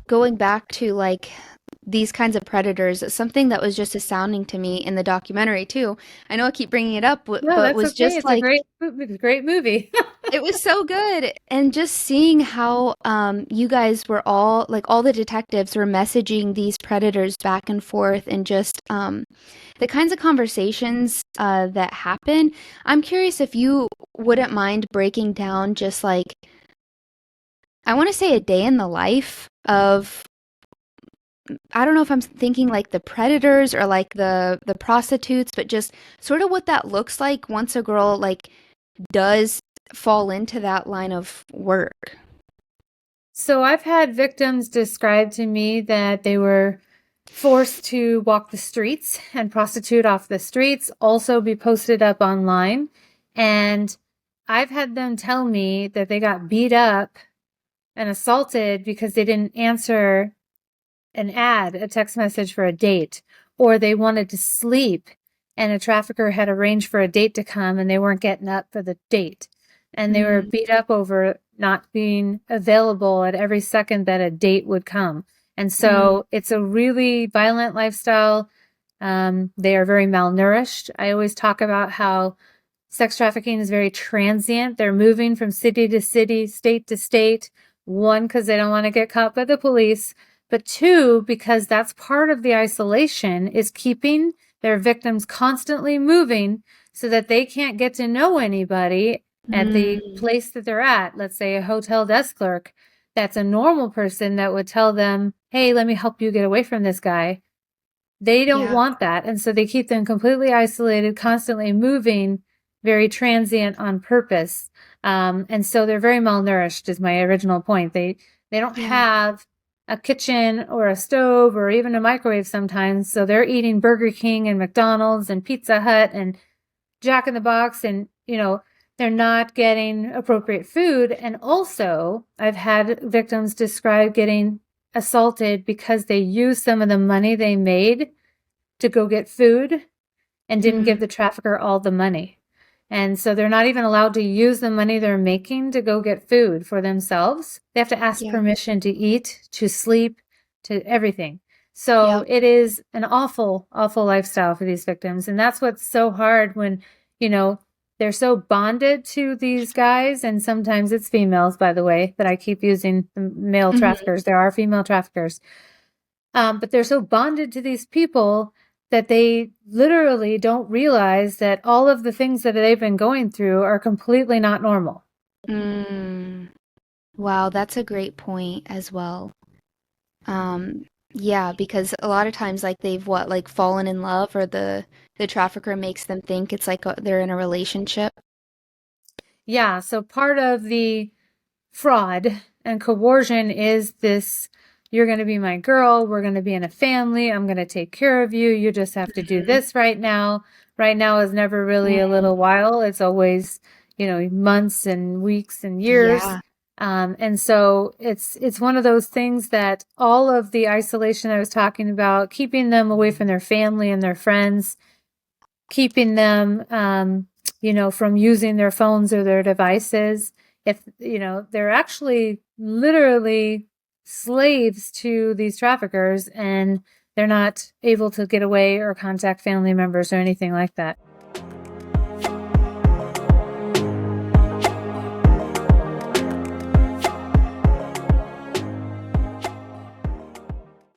going back to like these kinds of predators, something that was just astounding to me in the documentary too. I know I keep bringing it up, No, but that's was okay. just It's a like great movie. it was so good. And just seeing how you guys were all like all the detectives were messaging these predators back and forth and just the kinds of conversations that happen. I'm curious if you wouldn't mind breaking down just like I want to say a day in the life of I don't know if I'm thinking like the predators or like the prostitutes, but just sort of what that looks like once a girl like does fall into that line of work. So I've had victims describe to me that they were forced to walk the streets and prostitute off the streets, also be posted up online. And I've had them tell me that they got beat up and assaulted because they didn't answer a text message for a date, or they wanted to sleep and a trafficker had arranged for a date to come and they weren't getting up for the date. And they were Mm, beat up over not being available at every second that a date would come. And mm, so it's a really violent lifestyle. They are very malnourished. I always talk about how sex trafficking is very transient. They're moving from city to city, state to state. One, because they don't want to get caught by the police, but two, because that's part of the isolation is keeping their victims constantly moving so that they can't get to know anybody at the mm. place that they're at. Let's say a hotel desk clerk. That's a normal person that would tell them, hey, let me help you get away from this guy. They don't Yeah. want that. And so they keep them completely isolated, constantly moving, very transient on purpose. And so they're very malnourished is my original point. They don't Yeah. have a kitchen or a stove or even a microwave sometimes. So they're eating Burger King and McDonald's and Pizza Hut and Jack in the Box and, they're not getting appropriate food. And also, I've had victims describe getting assaulted because they used some of the money they made to go get food and didn't give Mm, the trafficker all the money. And so they're not even allowed to use the money they're making to go get food for themselves. They have to ask yeah. permission to eat, to sleep, to everything. So Yep. it is an awful, awful lifestyle for these victims. And that's what's so hard when, you know, they're so bonded to these guys. And sometimes it's females, by the way, that I keep using the male Hmm. traffickers. There are female traffickers. But they're so bonded to these people that they literally don't realize that all of the things that they've been going through are completely not normal. Mm. Wow, that's a great point as well. Um, yeah, because a lot of times like they've what like fallen in love or the trafficker makes them think it's like they're in a relationship. Yeah, so part of the fraud and coercion is this you're going to be my girl, we're going to be in a family, I'm going to take care of you, you just have to do Mhm. this right now. Right now is never really a little while, it's always, months and weeks and years. Yeah. And so it's one of those things that all of the isolation I was talking about, keeping them away from their family and their friends, keeping them, from using their phones or their devices. If, they're actually literally slaves to these traffickers and they're not able to get away or contact family members or anything like that.